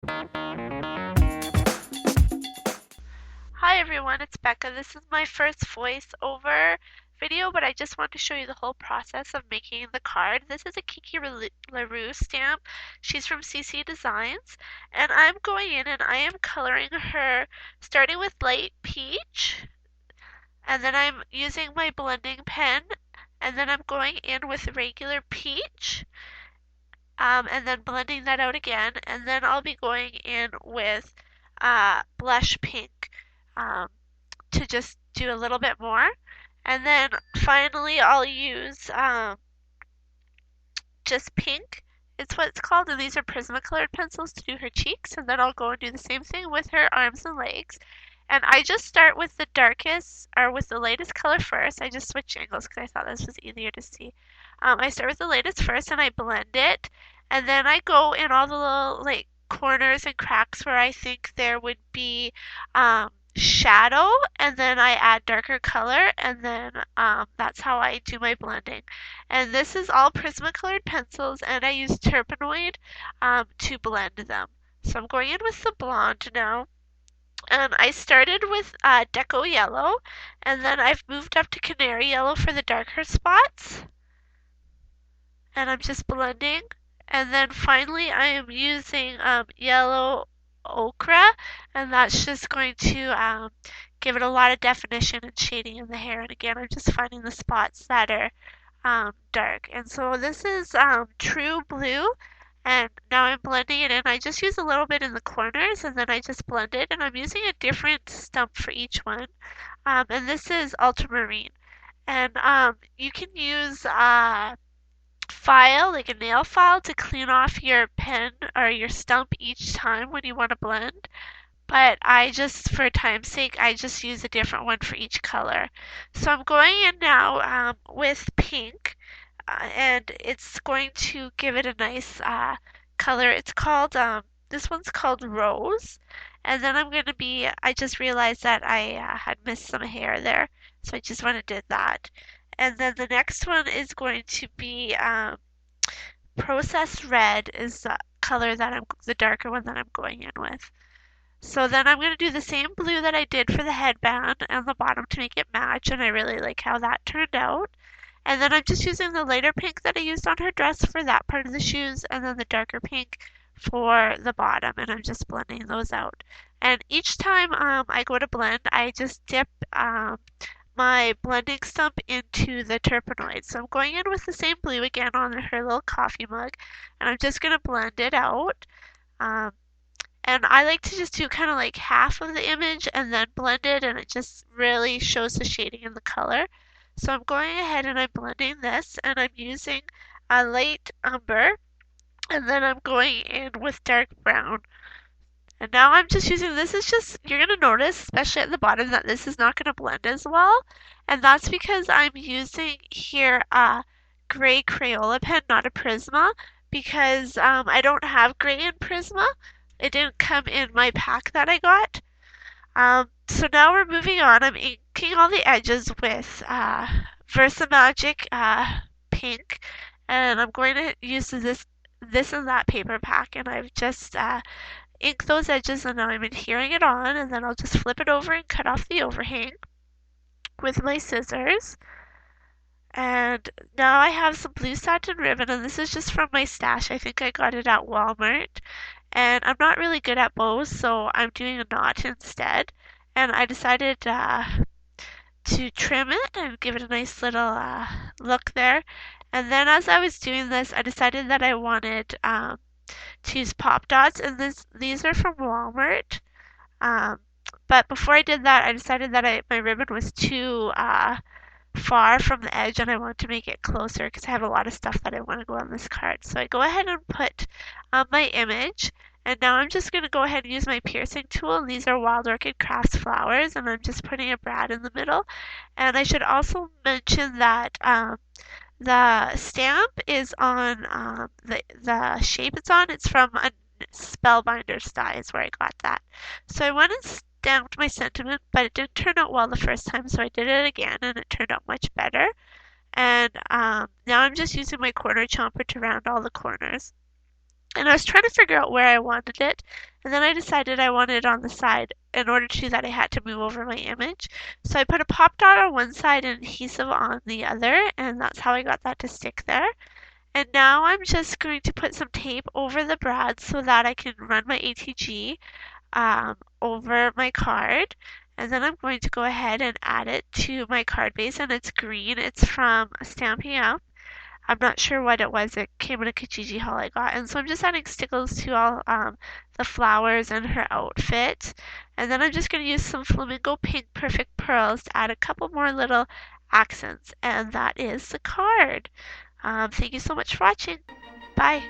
Hi everyone, it's Becca. This is my first voiceover video, but I just want to show you the whole process of making the card. This is a Kiki La Rue stamp. She's from CC Designs, and I'm going in and I am coloring her starting with light peach, and then I'm using my blending pen, and then I'm going in with regular peach, and then blending that out again, and then I'll be going in with blush pink. Um, to just do a little bit more. And then finally I'll use just pink. It's what it's called, and these are Prisma colored pencils to do her cheeks, and then I'll go and do the same thing with her arms and legs. And I just start with the darkest, or with the lightest color first. I just switch angles because I thought this was easier to see. I start with the lightest first and I blend it, and then I go in all the little like corners and cracks where I think there would be shadow, and then I add darker color, and then that's how I do my blending. And this is all Prismacolor pencils, and I use Turpenoid to blend them. So I'm going in with the blonde now. And I started with Deco Yellow, and then I've moved up to Canary Yellow for the darker spots. And I'm just blending. And then finally I am using Yellow Ochre, and that's just going to give it a lot of definition and shading in the hair. And again, I'm just finding the spots that are dark. And so this is True Blue, and now I'm blending it in. I just use a little bit in the corners, and then I just blend it, and I'm using a different stump for each one. And this is Ultramarine. And you can use file, like a nail file, to clean off your pen or your stump each time when you want to blend. But I just, for time's sake, I just use a different one for each color. So I'm going in now with pink, and it's going to give it a nice color. It's called, this one's called Rose. And then I'm going to be, I just realized that I had missed some hair there, so I just went and did that. And then the next one is going to be Processed Red is the color that the darker one that I'm going in with. So then I'm going to do the same blue that I did for the headband and the bottom to make it match, and I really like how that turned out. And then I'm just using the lighter pink that I used on her dress for that part of the shoes, and then the darker pink for the bottom, and I'm just blending those out. And each time I go to blend, I just dip my blending stump into the Turpenoid. So I'm going in with the same blue again on her little coffee mug, and I'm just going to blend it out. And I like to just do kind of like half of the image and then blend it, and it just really shows the shading in the color. So I'm going ahead and I'm blending this, and I'm using a light umber, and then I'm going in with dark brown. And now I'm just using, this is just, you're going to notice, especially at the bottom, that this is not going to blend as well. And that's because I'm using here a gray Crayola pen, not a Prisma, because I don't have gray in Prisma. It didn't come in my pack that I got. So now we're moving on. I'm inking all the edges with Versamagic pink, and I'm going to use this and that paper pack, and I've just ink those edges, and now I'm adhering it on, and then I'll just flip it over and cut off the overhang with my scissors. And now I have some blue satin ribbon, and this is just from my stash. I think I got it at Walmart. And I'm not really good at bows, so I'm doing a knot instead. And I decided to trim it and give it a nice little look there. And then as I was doing this, I decided that I wanted to use pop dots, and these are from Walmart. But before I did that, I decided that my ribbon was too far from the edge, and I want to make it closer because I have a lot of stuff that I want to go on this card. So I go ahead and put my image, and now I'm just going to go ahead and use my piercing tool, and these are Wild Orchid Crafts flowers, and I'm just putting a brad in the middle. And I should also mention that the stamp is on the shape it's on. It's from a Spellbinder's die is where I got that. So I went and stamped my sentiment, but it didn't turn out well the first time, so I did it again, and it turned out much better. And now I'm just using my corner chomper to round all the corners. And I was trying to figure out where I wanted it, and then I decided I wanted it on the side. In order to do that, I had to move over my image. So I put a pop dot on one side and adhesive on the other, and that's how I got that to stick there. And now I'm just going to put some tape over the brad so that I can run my ATG over my card. And then I'm going to go ahead and add it to my card base, and it's green. It's from Stampin' Up. I'm not sure what it was. It came in a Kijiji haul I got. And so I'm just adding stickles to all the flowers and her outfit. And then I'm just going to use some Flamingo Pink Perfect Pearls to add a couple more little accents. And that is the card. Thank you so much for watching. Bye.